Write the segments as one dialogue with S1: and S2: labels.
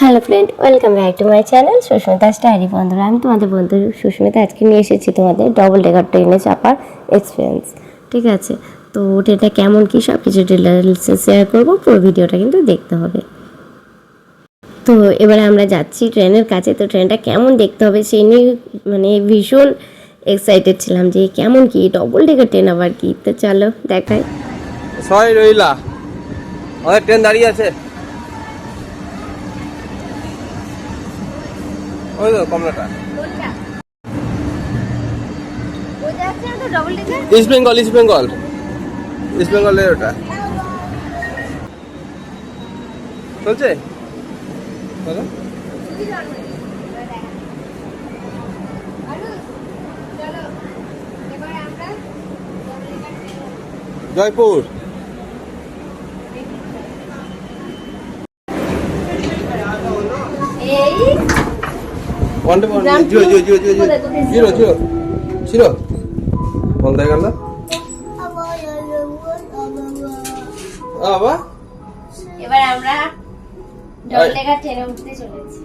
S1: Hello friend, welcome back to my channel Susmita study. বন্ধুরা, আমি তোমাদের বন্ধু সুস্মিতা। আজকে নিয়ে এসেছি তোমাদের ডবল ডেকার ট্রেনে চাপার এক্সপিরিয়েন্স। ঠিক আছে, তো ট্রেনটা কেমন কী সব কিছু ডিটেলসে শেয়ার করবো। পুরো ভিডিওটা কিন্তু দেখতে হবে। তো এবারে আমরা যাচ্ছি ট্রেনের কাছে। তো ট্রেনটা কেমন দেখতে হবে সেই নিয়ে ভীষণ এক্সাইটেড ছিলাম যে কেমন কি ডবল ডেকার ট্রেন আবার কি। তো চলো দেখাই।
S2: সবাই রইলা, আমাদের ট্রেন দাঁড়িয়ে আছে। ওই তো কমলাটা, ইস্ট বেঙ্গল বেঙ্গলের ওটা চলছে। জয়পুর জিরো ছিল বন্ধ হয়ে গেল।
S1: এবার আমরা ডবল ডেকার ট্রেনে উঠতে চলেছি।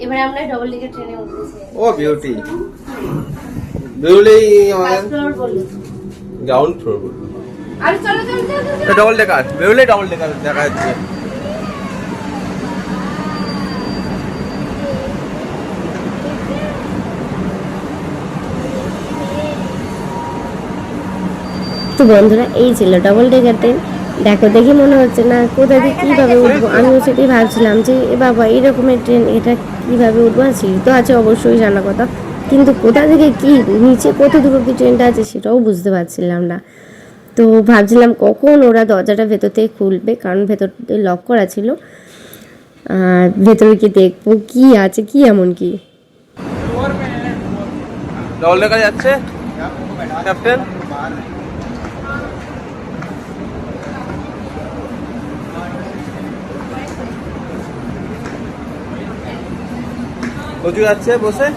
S1: এবার আমরা ডবল ডেকার ট্রেনে উঠতেছি।
S2: ও বিউটি, বিউলেই আমাদের গ্রাউন্ড ফ্লোর বলবো।
S1: আরে চলো চলো চলো
S2: ডবল ডেকার, বিউলেই ডবল ডেকার দেখা যাচ্ছে।
S1: তো বন্ধুরা, এই ছিল ডবল ডেকার ট্রেন। দেখো, দেখে মনে হচ্ছে না কোথা দিয়ে কীভাবে উঠবো। আমিও সেটাই ভাবছিলাম যে এ বাবা, এরকমের ট্রেন, এটা কীভাবে উঠবো। আর সিট তো আছে অবশ্যই, জানা কথা, কিন্তু কোথা থেকে কি নিচে কত দূর অব্দি ট্রেনটা আছে সেটাও বুঝতে পারছিলাম না। তো ভাবছিলাম কখন ওরা দরজাটা ভেতর থেকে খুলবে, কারণ ভেতর লক করা ছিল। আর ভেতরে কি দেখবো কি আছে, কি এমন কি।
S2: ডবল ডেকার যাচ্ছে ক্যাপ্টেন। কচু যাচ্ছে বসে।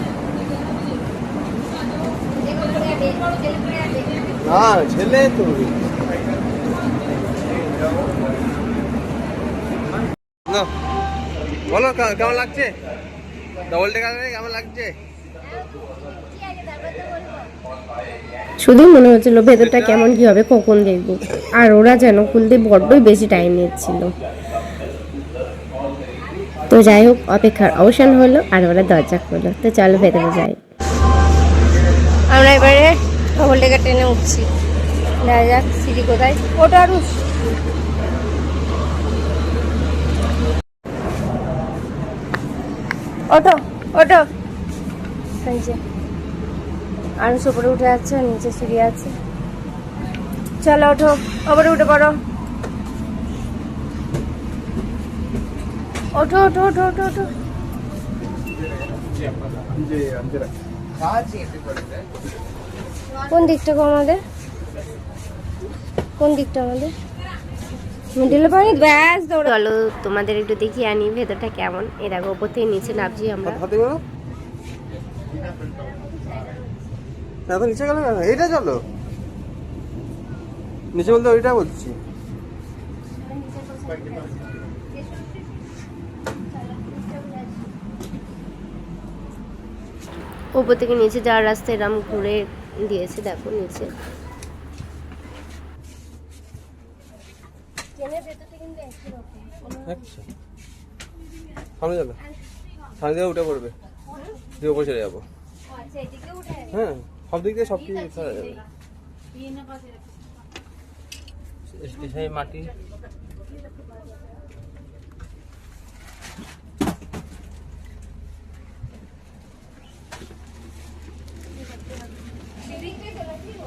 S2: না ছেলে তো না। বলো কেমন লাগছে ডবল ডেকার, কেমন লাগছে?
S1: শুধুই মনে হচ্ছিল ভেতরটা কেমন কি হবে, কখন দেখবো। আর ওরা যেন খুলতে বড্ডই বেশি টাইম নিচ্ছিল। তো যাই হোক, অপেক্ষার অবসান হলো আর ওরা দরজা খুললো। তো চলো ভেতরে যাই। আমরা এবারে ডবল ডেকার ট্রেনে উঠছি। দেখা যাক সিঁড়ি কোথায়। ওটা আর ওটো ওটো আর উপরে উঠে যাচ্ছে, নিচে সিঁড়ি আছে। চলো ওঠো, ওপরে উঠে পড়ো। ওঠো ওঠো ওঠো ওঠো ওঠো। কোন দিকটা গো আমাদের? কোন দিকটা আমাদের? মিডলে পানি ব্যাস দৌড়। চলো তোমাদের একটু দেখিয়ে আনি ভেতরটা কেমন। এ দেখো, ওপর থেকে নিচে নামছি আমরা।
S2: নিচে গেল, এইটা চলো নিচে বলতে ওইটা বলছি।
S1: উপর থেকে নিচে যাওয়ার রাস্তা এরম ঘুরে দিয়েছে। দেখো নিচে
S2: সামনে যাবে, সামনে দিয়ে উঠে পড়বে, দিয়ে উপরে চলে যাবো। হ্যাঁ, সব দিক দিয়ে সব কিছু ছাড়া যাবে। মাটি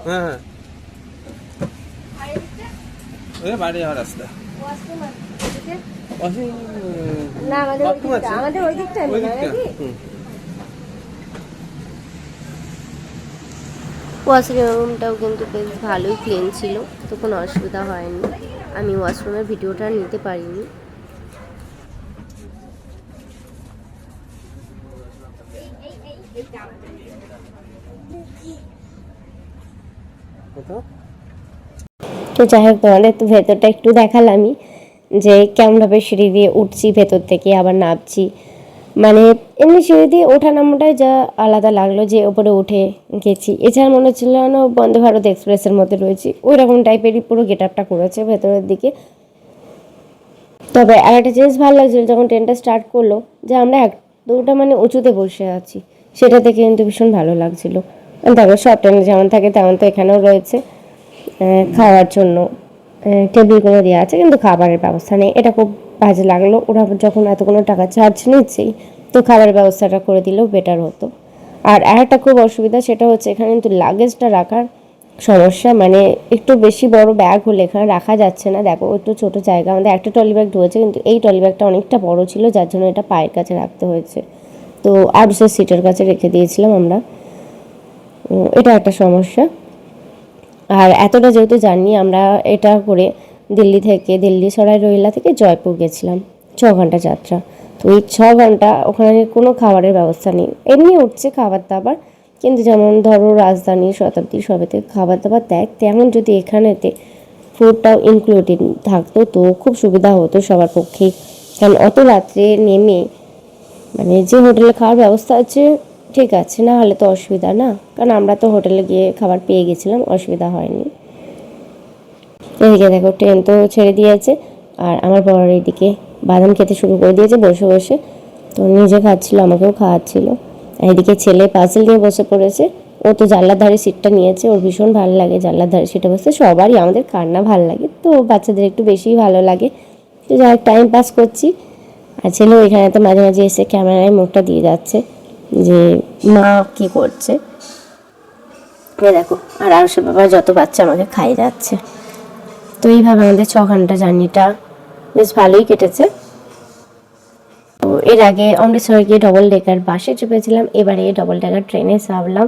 S2: হ্যাঁ হ্যাঁ, বাড়ি যাওয়ার রাস্তা।
S1: ওয়াশরুমটাও কিন্তু বেশ ভালোই ক্লিন ছিল, তো কোনো অসুবিধা হয়নি। আমি ওয়াশরুমের ভিডিওটা নিতে পারিনি। তো যাই হোক, তোমাদের তো ভেতরটা একটু দেখালামই। যে কেমনভাবে সিঁড়ি দিয়ে উঠছি ভেতর থেকে আবার নামছি, মানে এমনি সিঁড়ি দিয়ে ওঠা নামাটাই যা আলাদা লাগলো যে ওপরে উঠে গেছি। এছাড়া মনে হচ্ছিল না বন্দে ভারত এক্সপ্রেসের মধ্যে রয়েছি, ওই রকম টাইপেরই পুরো গেট আপটা করেছে ভেতরের দিকে। তবে আর একটা জিনিস ভালো লাগছিল যখন ট্রেনটা স্টার্ট করলো, যে আমরা একদমটা মানে উঁচুতে বসে আছি, সেটা দেখে কিন্তু ভীষণ ভালো লাগছিল। তারপর সব ট্রেনে যেমন থাকে তেমন তো এখানেও রয়েছে খাওয়ার জন্য টেবিলগুলো দেওয়া আছে, কিন্তু খাবারের ব্যবস্থা নেই। এটা খুব বাজে লাগলো। ওরা যখন এতগুলো টাকা চার্জ নিচ্ছেই, তো খাবারের ব্যবস্থাটা করে দিলেও বেটার হতো। আর একটা খুব অসুবিধা সেটা হচ্ছে এখানে কিন্তু লাগেজটা রাখার সমস্যা, মানে একটু বেশি বড় ব্যাগ হলে এখানে রাখা যাচ্ছে না। দেখো একটু ছোট জায়গা, আমাদের একটা ট্রলি ব্যাগ ঢুকেছে, কিন্তু এই ট্রলি ব্যাগটা অনেকটা বড় ছিল, যার জন্য এটা পায়ের কাছে রাখতে হয়েছে। তো আরুষের সিটের কাছে রেখে দিয়েছিলাম আমরা, এটা একটা সমস্যা। আর এতটা যেহেতু জার্নি, আমরা এটা করে দিল্লি সরাই রোহিল্লা থেকে জয়পুর গেছিলাম, 6 ঘন্টা যাত্রা। তো এই 6 ঘন্টা ওখানে কোনো খাবারের ব্যবস্থা নেই, এমনি উঠছে খাবার দাবার, কিন্তু যেমন ধরো রাজধানী শতাব্দী সবেতে খাবার দাবার দেয়, তেমন যদি এখানেতে ফুডটাও ইনক্লুডেড থাকতো তো খুব সুবিধা হতো সবার পক্ষেই। কারণ অত রাত্রে নেমে মানে যে হোটেলে খাওয়ার ব্যবস্থা আছে ঠিক আছে, না হলে তো অসুবিধা না, কারণ আমরা তো হোটেলে গিয়ে খাবার পেয়ে গেছিলাম, অসুবিধা হয়নি। এদিকে দেখো ট্রেন তো ছেড়ে দিয়েছে, আর আমার বড় এইদিকে বাদাম খেতে শুরু করে দিয়েছে বসে বসে। তো নিজে খাচ্ছিল, আমাকেও খাওয়াচ্ছিল। এদিকে ছেলে পাঁচিল নিয়ে বসে পড়েছে, ও তো জানলার ধারে সিটটা নিয়েছে, ওর ভীষণ ভালো লাগে জানলার ধারে সিটে বসতে। সবারই, আমাদের কার না ভালো লাগে, তো বাচ্চাদের একটু বেশিই ভালো লাগে। তো যাই টাইম পাস করছি। আর ছেলেও এখানে তো মাঝে মাঝে এসে ক্যামেরায় মুখটা দিয়ে যাচ্ছে যে মা কী করছে। দেখো আর আরুষের বাবা যত বাচ্চা আমাকে খাই যাচ্ছে। তো এইভাবে আমাদের 6 ঘন্টা জার্নিটা বেশ ভালোই কেটেছে। তো এর আগে অমৃতসরে গিয়ে ডবল ডেকার বাসে চেপেছিলাম, এবারে ডবল ডেকার ট্রেনে চাপলাম।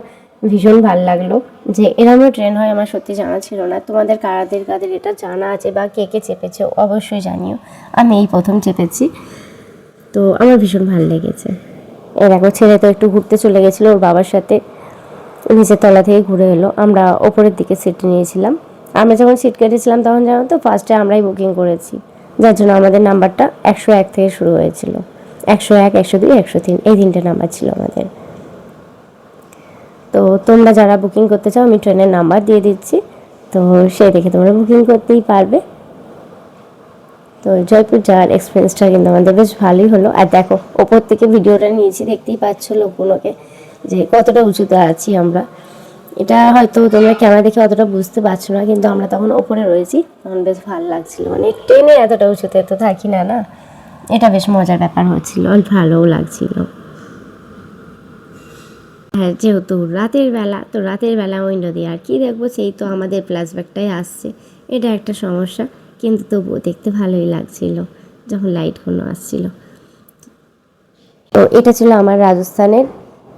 S1: ভীষণ ভালো লাগলো যে এরকমও ট্রেন হয়, আমার সত্যি জানা ছিল না। তোমাদের কাদের এটা জানা আছে বা কে কে চেপেছে অবশ্যই জানিও। আমি এই প্রথম চেপেছি, তো আমার ভীষণ ভালো লেগেছে। এর দেখো ছেলে তো একটু ঘুরতে চলে গেছিলো ওর বাবার সাথে, নিচের তলা থেকে ঘুরে এলো। আমরা ওপরের দিকে সিট নিয়েছিলাম। আমরা যখন সিট কেটেছিলাম তখন জানো তো ফার্স্টে আমরাই বুকিং করেছি, যার জন্য আমাদের নাম্বারটা 101 থেকে শুরু হয়েছিল। 101, 102, 103 এই 3টে নাম্বার ছিল আমাদের। তো তোমরা যারা বুকিং করতে চাও আমি ট্রেনের নাম্বার দিয়ে দিচ্ছি, তো সেই দেখে তোমরা বুকিং করতেই পারবে। তো জয়পুর যাওয়ার এক্সপিরিয়েন্সটা কিন্তু আমাদের বেশ ভালোই হলো। আর দেখো ওপর থেকে ভিডিওটা নিয়েছি, দেখতেই পাচ্ছ লোকগুলোকে যে কতটা উঁচুতে আছি আমরা। এটা হয়তো তোমরা ক্যামেরা দেখে অতটা বুঝতে পারছো না, কিন্তু আমরা তখন ওপরে রয়েছি, তখন বেশ ভালো লাগছিল। মানে ট্রেনে এতটা উঁচুতে তো থাকি না, না এটা বেশ মজার ব্যাপার হচ্ছিল, আর ভালোও লাগছিল। হ্যাঁ, যেহেতু রাতের বেলা, তো রাতের বেলা উইন্ডো দিয়ে আর কি দেখবো, সেই তো আমাদের ফ্ল্যাশব্যাকটাই আসছে। এটা একটা সমস্যা, কিন্তু তবুও দেখতে ভালোই লাগছিল যখন লাইটগুলো আসছিল। তো এটা ছিল আমার রাজস্থানের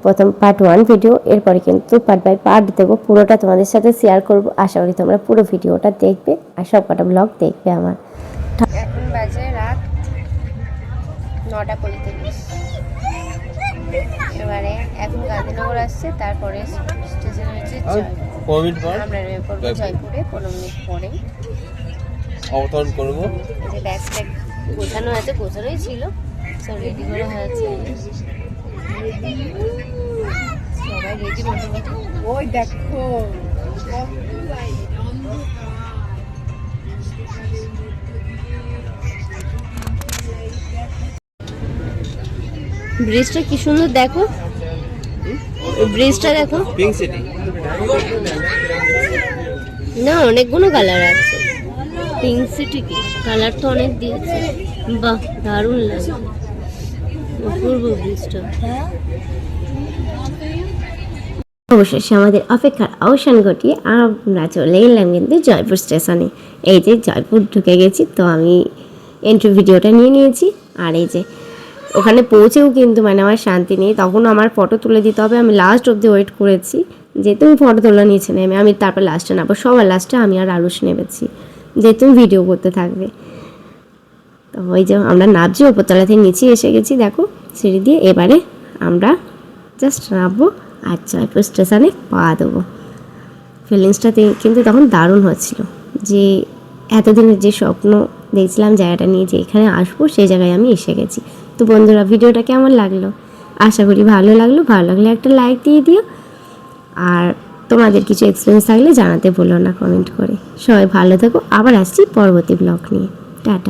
S1: প্রথম পার্ট 1 ভিডিও। এরপরে কিন্তু পার্ট বাই পার্ট দেবো, পুরোটা তোমাদের সাথে শেয়ার করব। আশা করি তোমরা পুরো ভিডিওটা দেখবে আর সব কটা ব্লগ দেখবে আমার। এখন বাজে রাত 9:45। এবারে এখন গান্ধীনগর আসছে, তারপরে স্টেশন হচ্ছে আমরা নেমে পড়বো জয়পুরে 15 মিনিট পরেই
S2: অবতরণ করবো।
S1: যে ব্যাগ ট্যাগ গোছানো আছে, গোছানোই ছিল, সব রেডি করা হয়েছে, সবাই রেডি মোটামুটি। ওই দেখো ব্রিজটা কি সুন্দর, দেখো ব্রিজটা দেখো,
S2: পিঙ্ক সিটি
S1: না অনেকগুলো কালার আছে। পিঙ্ক সিটি কি কালার তো অনেক দিয়েছে, বাহ দারুণ লাগে অপূর্ব ব্রিজটা। অবশেষে আমাদের অপেক্ষার অবসান ঘটিয়ে আমরা চলে এলাম কিন্তু জয়পুর স্টেশনে। এই যে জয়পুর ঢুকে গেছি, তো আমি এন্ট্রি ভিডিওটা নিয়ে নিয়েছি। আর এই যে ওখানে পৌঁছেও কিন্তু মানে আমার শান্তি নেই, তখন আমার ফটো তুলে দিতে হবে। আমি লাস্ট অবধি ওয়েট করেছি যে তুমি ফটো তোলা নিচে নেমে, আমি তারপর লাস্টে নামবো। সবার লাস্টে আমি আর আরুষ নেমেছি যে তুমি ভিডিও করতে থাকবে। তো ওই যে আমরা নামছি, ওপরতলা থেকে নিচে এসে গেছি দেখো সিঁড়ি দিয়ে। এবারে আমরা জাস্ট নামবো আর জয়পুর স্টেশনে পা দেবো। ফিলিংসটা কিন্তু তখন দারুণ হচ্ছিল যে এতদিনের যে স্বপ্ন দেখছিলাম জায়গাটা নিয়ে যে এখানে আসবো, সেই জায়গায় আমি এসে গেছি। তো বন্ধুরা, ভিডিওটা কেমন লাগলো? আশা করি ভালো লাগলো। ভালো লাগলে একটা লাইক দিয়ে দিও, আর তোমাদের কিছু এক্সপিরিয়েন্স থাকলে জানাতে ভুলো না কমেন্ট করে। সবাই ভালো থেকো, আবার আসছি পরবর্তী ব্লগ নিয়ে। টাটা।